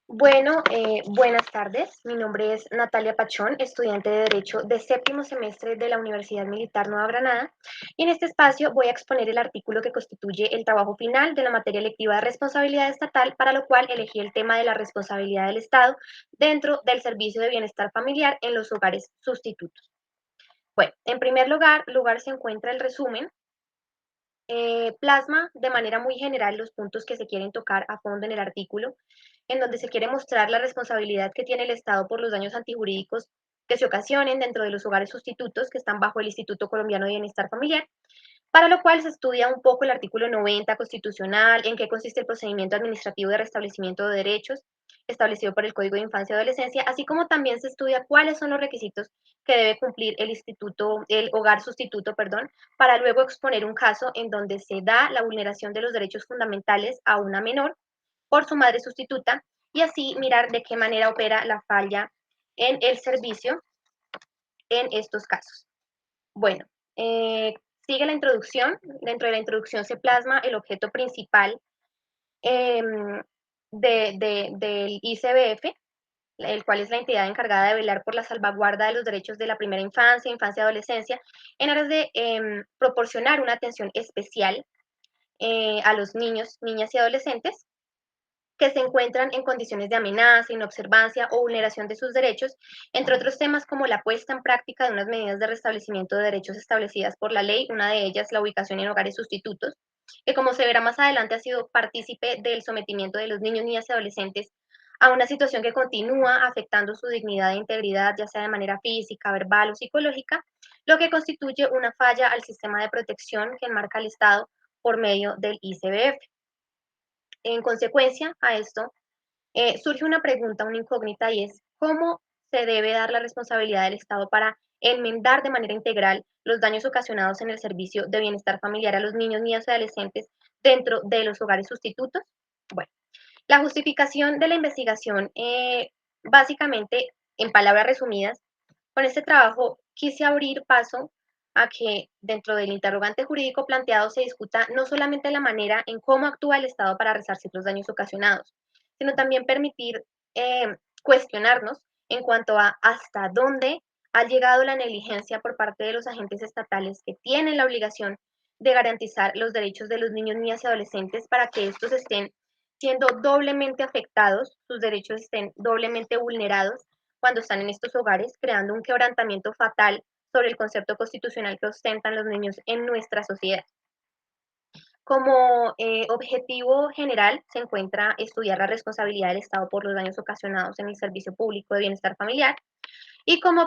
Buenas tardes. Mi nombre es Natalia Pachón, estudiante de Derecho de séptimo semestre de la Universidad Militar Nueva Granada. Y en este espacio voy a exponer el artículo que constituye el trabajo final de la materia electiva de responsabilidad estatal, para lo cual elegí el tema de la responsabilidad del Estado dentro del servicio de bienestar familiar en los hogares sustitutos. Bueno, en primer lugar se encuentra el resumen. Plasma de manera muy general los puntos que se quieren tocar a fondo en el artículo, en donde se quiere mostrar la responsabilidad que tiene el Estado por los daños antijurídicos que se ocasionen dentro de los hogares sustitutos que están bajo el Instituto Colombiano de Bienestar Familiar, para lo cual se estudia un poco el artículo 90 constitucional, en qué consiste el procedimiento administrativo de restablecimiento de derechos establecido por el Código de Infancia y Adolescencia, así como también se estudia cuáles son los requisitos que debe cumplir el hogar sustituto, perdón, para luego exponer un caso en donde se da la vulneración de los derechos fundamentales a una menor por su madre sustituta, y así mirar de qué manera opera la falla en el servicio en estos casos. Bueno, eh, sigue la introducción. Dentro de la introducción se plasma el objeto principal eh, del ICBF, el cual es la entidad encargada de velar por la salvaguarda de los derechos de la primera infancia, infancia y adolescencia, en aras de proporcionar una atención especial a los niños, niñas y adolescentes que se encuentran en condiciones de amenaza, inobservancia o vulneración de sus derechos, entre otros temas como la puesta en práctica de unas medidas de restablecimiento de derechos establecidas por la ley, una de ellas la ubicación en hogares sustitutos, que como se verá más adelante ha sido partícipe del sometimiento de los niños, niñas y adolescentes a una situación que continúa afectando su dignidad e integridad, ya sea de manera física, verbal o psicológica, lo que constituye una falla al sistema de protección que enmarca el Estado por medio del ICBF. En consecuencia a esto, surge una pregunta, una incógnita, y es cómo se debe dar la responsabilidad del Estado para enmendar de manera integral los daños ocasionados en el servicio de bienestar familiar a los niños, niñas y adolescentes dentro de los hogares sustitutos. Bueno, la justificación de la investigación, básicamente, en palabras resumidas, con este trabajo quise abrir paso a que dentro del interrogante jurídico planteado se discuta no solamente la manera en cómo actúa el Estado para resarcir los daños ocasionados, sino también permitir cuestionarnos en cuanto a hasta dónde ha llegado la negligencia por parte de los agentes estatales que tienen la obligación de garantizar los derechos de los niños, niñas y adolescentes para que estos estén siendo doblemente afectados, sus derechos estén doblemente vulnerados cuando están en estos hogares, creando un quebrantamiento fatal sobre el concepto constitucional que ostentan los niños en nuestra sociedad. Como objetivo general se encuentra estudiar la responsabilidad del Estado por los daños ocasionados en el servicio público de bienestar familiar, y como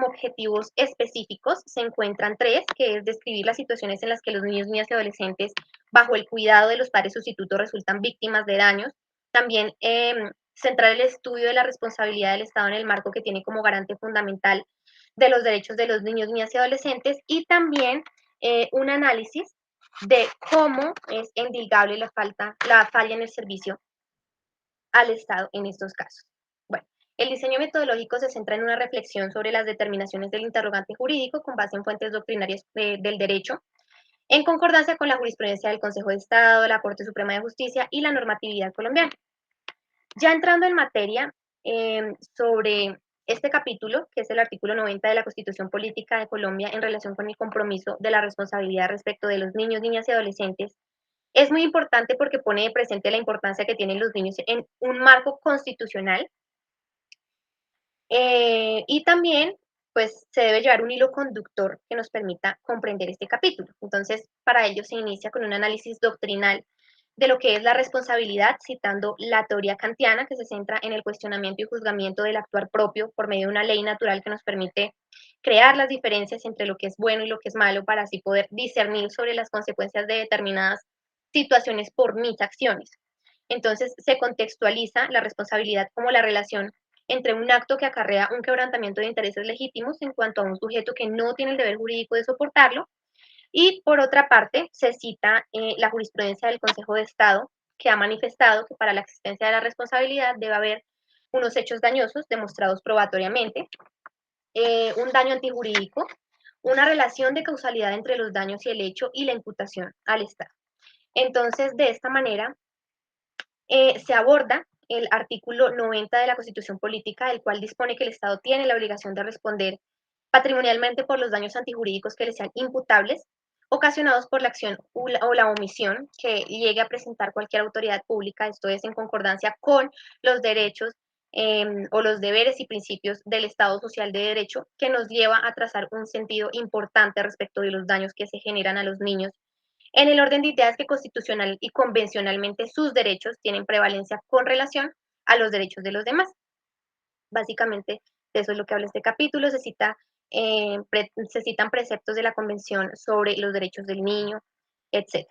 objetivos específicos se encuentran tres, que es describir las situaciones en las que los niños, niñas y adolescentes bajo el cuidado de los padres sustitutos resultan víctimas de daños. También centrar el estudio de la responsabilidad del Estado en el marco que tiene como garante fundamental de los derechos de los niños, niñas y adolescentes, y también un análisis de cómo es endilgable la falla en el servicio al Estado en estos casos. Bueno, el diseño metodológico se centra en una reflexión sobre las determinaciones del interrogante jurídico con base en fuentes doctrinarias del derecho, en concordancia con la jurisprudencia del Consejo de Estado, la Corte Suprema de Justicia y la normatividad colombiana. Ya entrando en materia sobre este capítulo, que es el artículo 90 de la Constitución Política de Colombia en relación con el compromiso de la responsabilidad respecto de los niños, niñas y adolescentes, es muy importante porque pone de presente la importancia que tienen los niños en un marco constitucional, y también pues se debe llevar un hilo conductor que nos permita comprender este capítulo. Entonces, para ello se inicia con un análisis doctrinal de lo que es la responsabilidad, citando la teoría kantiana, que se centra en el cuestionamiento y juzgamiento del actuar propio por medio de una ley natural que nos permite crear las diferencias entre lo que es bueno y lo que es malo para así poder discernir sobre las consecuencias de determinadas situaciones por mis acciones. Entonces, se contextualiza la responsabilidad como la relación entre un acto que acarrea un quebrantamiento de intereses legítimos en cuanto a un sujeto que no tiene el deber jurídico de soportarlo, y por otra parte se cita la jurisprudencia del Consejo de Estado, que ha manifestado que para la existencia de la responsabilidad debe haber unos hechos dañosos demostrados probatoriamente, un daño antijurídico, una relación de causalidad entre los daños y el hecho y la imputación al Estado. Entonces, de esta manera, se aborda el artículo 90 de la Constitución Política, el cual dispone que el Estado tiene la obligación de responder patrimonialmente por los daños antijurídicos que le sean imputables, ocasionados por la acción o la omisión que llegue a presentar cualquier autoridad pública, esto es en concordancia con los derechos o los deberes y principios del Estado social de derecho, que nos lleva a trazar un sentido importante respecto de los daños que se generan a los niños en el orden de ideas que constitucional y convencionalmente sus derechos tienen prevalencia con relación a los derechos de los demás. Básicamente, de eso es lo que habla este capítulo. Se citan preceptos de la Convención sobre los derechos del niño, etc.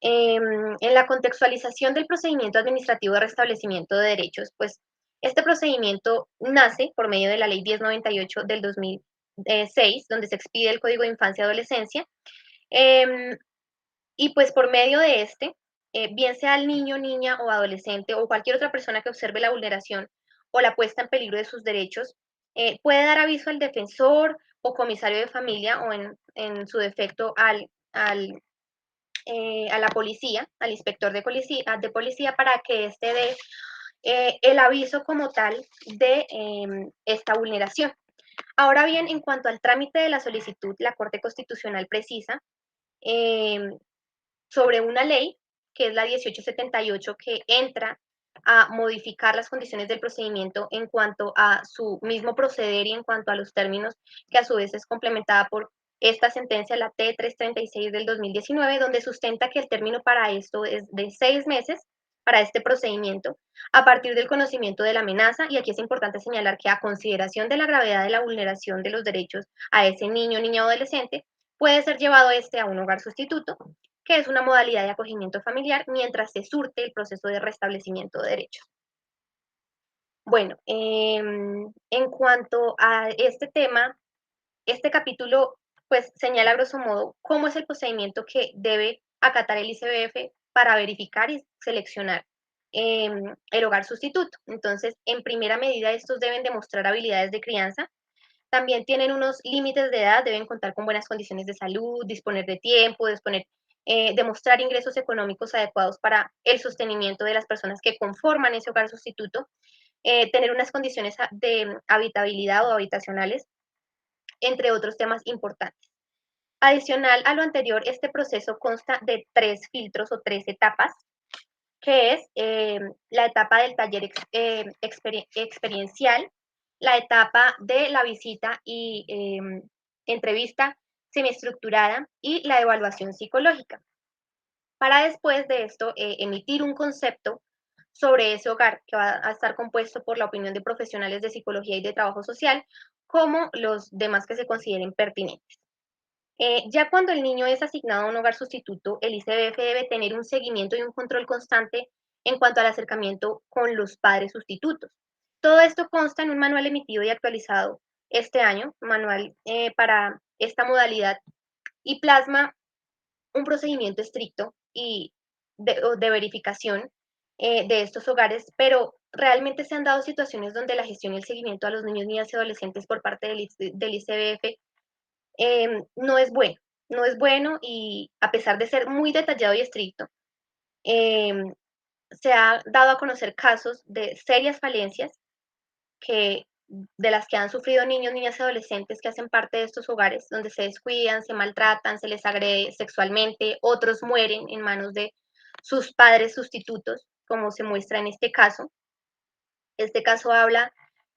En la contextualización del procedimiento administrativo de restablecimiento de derechos, pues este procedimiento nace por medio de la Ley 1098 del 2006, donde se expide el Código de Infancia y Adolescencia, eh, y pues por medio de bien sea el niño, niña o adolescente o cualquier otra persona que observe la vulneración o la puesta en peligro de sus derechos, puede dar aviso al defensor o comisario de familia o en su defecto a la policía, al inspector de policía para que éste dé el aviso como tal de esta vulneración. Ahora bien, en cuanto al trámite de la solicitud, la Corte Constitucional precisa eh, sobre una ley, que es la 1878, que entra a modificar las condiciones del procedimiento en cuanto a su mismo proceder y en cuanto a los términos, que a su vez es complementada por esta sentencia, la T336 del 2019, donde sustenta que el término para esto es de 6 meses para este procedimiento, a partir del conocimiento de la amenaza, y aquí es importante señalar que a consideración de la gravedad de la vulneración de los derechos a ese niño, niña o adolescente, puede ser llevado a un hogar sustituto, que es una modalidad de acogimiento familiar mientras se surte el proceso de restablecimiento de derechos. Bueno, en cuanto a este tema, este capítulo pues señala a grosso modo cómo es el procedimiento que debe acatar el ICBF para verificar y seleccionar el hogar sustituto. Entonces, en primera medida, estos deben demostrar habilidades de crianza. También tienen unos límites de edad, deben contar con buenas condiciones de salud, disponer de tiempo, demostrar ingresos económicos adecuados para el sostenimiento de las personas que conforman ese hogar sustituto, tener unas condiciones de habitabilidad o habitacionales, entre otros temas importantes. Adicional a lo anterior, este proceso consta de 3 filtros o 3 etapas, que es la etapa del taller experiencial, la etapa de la visita y entrevista semiestructurada y la evaluación psicológica. Para después de esto emitir un concepto sobre ese hogar que va a estar compuesto por la opinión de profesionales de psicología y de trabajo social, como los demás que se consideren pertinentes. Ya cuando el niño es asignado a un hogar sustituto, el ICBF debe tener un seguimiento y un control constante en cuanto al acercamiento con los padres sustitutos. Todo esto consta en un manual emitido y actualizado este año, manual para esta modalidad, y plasma un procedimiento estricto y de verificación de estos hogares, pero realmente se han dado situaciones donde la gestión y el seguimiento a los niños, niñas y adolescentes por parte del ICBF no es bueno, no es bueno, y a pesar de ser muy detallado y estricto, em, se ha dado a conocer casos de serias falencias que, de las que han sufrido niños, niñas y adolescentes que hacen parte de estos hogares, donde se descuidan, se maltratan, se les agrede sexualmente, otros mueren en manos de sus padres sustitutos, como se muestra en este caso. Este caso habla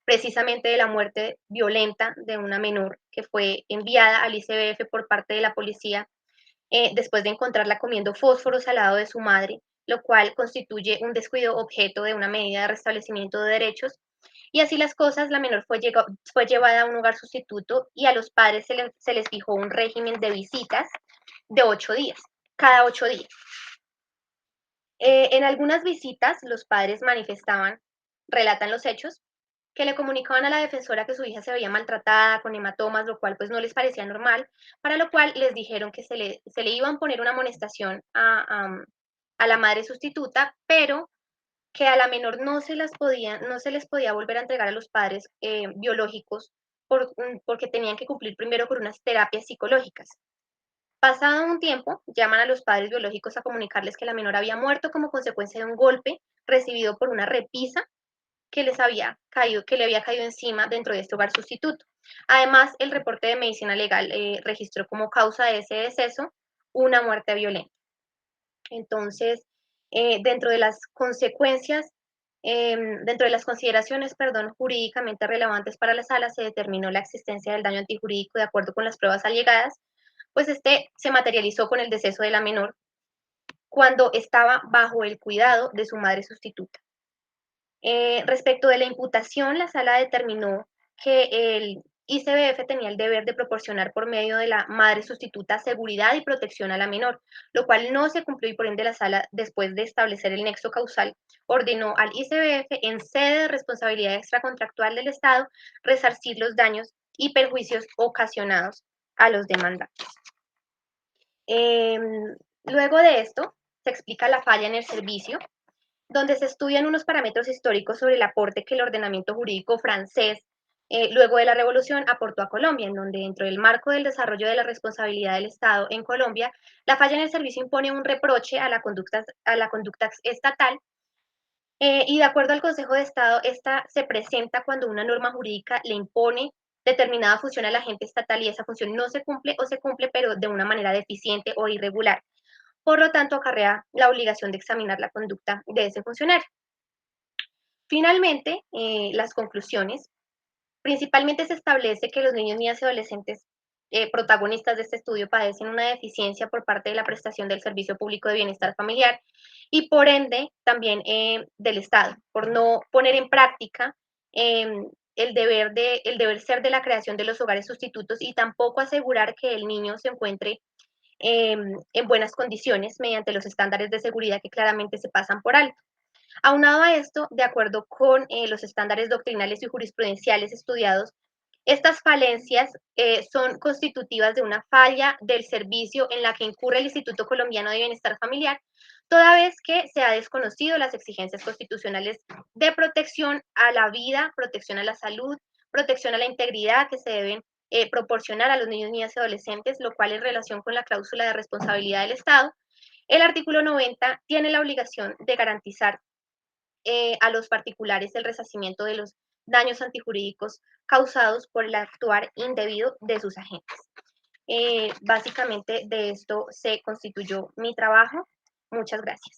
precisamente de la muerte violenta de una menor que fue enviada al ICBF por parte de la policía después de encontrarla comiendo fósforos al lado de su madre, lo cual constituye un descuido objeto de una medida de restablecimiento de derechos. Y así las cosas, la menor fue llevada a un hogar sustituto y a los padres se les fijó un régimen de visitas de 8 días, cada 8 días. En algunas visitas, los padres manifestaban, relatan los hechos, que le comunicaban a la defensora que su hija se veía maltratada, con hematomas, lo cual pues no les parecía normal, para lo cual les dijeron que se le iban a poner una amonestación a la madre sustituta, pero que a la menor no se les podía volver a entregar a los padres biológicos porque tenían que cumplir primero con unas terapias psicológicas. Pasado un tiempo, llaman a los padres biológicos a comunicarles que la menor había muerto como consecuencia de un golpe recibido por una repisa que le había caído encima dentro de este hogar sustituto. Además, el reporte de medicina legal registró como causa de ese deceso una muerte violenta. Entonces, dentro de las consecuencias, dentro de las consideraciones, perdón, jurídicamente relevantes para la sala, se determinó la existencia del daño antijurídico de acuerdo con las pruebas allegadas, pues este se materializó con el deceso de la menor cuando estaba bajo el cuidado de su madre sustituta. Respecto de la imputación, la sala determinó que el ICBF tenía el deber de proporcionar por medio de la madre sustituta seguridad y protección a la menor, lo cual no se cumplió y por ende la sala, después de establecer el nexo causal, ordenó al ICBF en sede de responsabilidad extracontractual del Estado resarcir los daños y perjuicios ocasionados a los demandantes. Luego de esto, se explica la falla en el servicio, donde se estudian unos parámetros históricos sobre el aporte que el ordenamiento jurídico francés, luego de la Revolución, aportó a Colombia, en donde dentro del marco del desarrollo de la responsabilidad del Estado en Colombia, la falla en el servicio impone un reproche a la conducta estatal, y de acuerdo al Consejo de Estado, esta se presenta cuando una norma jurídica le impone determinada función al agente estatal y esa función no se cumple o se cumple pero de una manera deficiente o irregular. Por lo tanto, acarrea la obligación de examinar la conducta de ese funcionario. Finalmente, las conclusiones. Principalmente se establece que los niños, niñas y adolescentes protagonistas de este estudio padecen una deficiencia por parte de la prestación del servicio público de bienestar familiar y por ende también del Estado, por no poner en práctica el deber ser de la creación de los hogares sustitutos y tampoco asegurar que el niño se encuentre en buenas condiciones mediante los estándares de seguridad que claramente se pasan por alto. Aunado a esto, de acuerdo con los estándares doctrinales y jurisprudenciales estudiados, estas falencias son constitutivas de una falla del servicio en la que incurre el Instituto Colombiano de Bienestar Familiar, toda vez que se ha desconocido las exigencias constitucionales de protección a la vida, protección a la salud, protección a la integridad que se deben proporcionar a los niños, niñas y adolescentes, lo cual en relación con la cláusula de responsabilidad del Estado, el artículo 90 tiene la obligación de garantizar a los particulares el resarcimiento de los daños antijurídicos causados por el actuar indebido de sus agentes. Básicamente de esto se constituyó mi trabajo. Muchas gracias.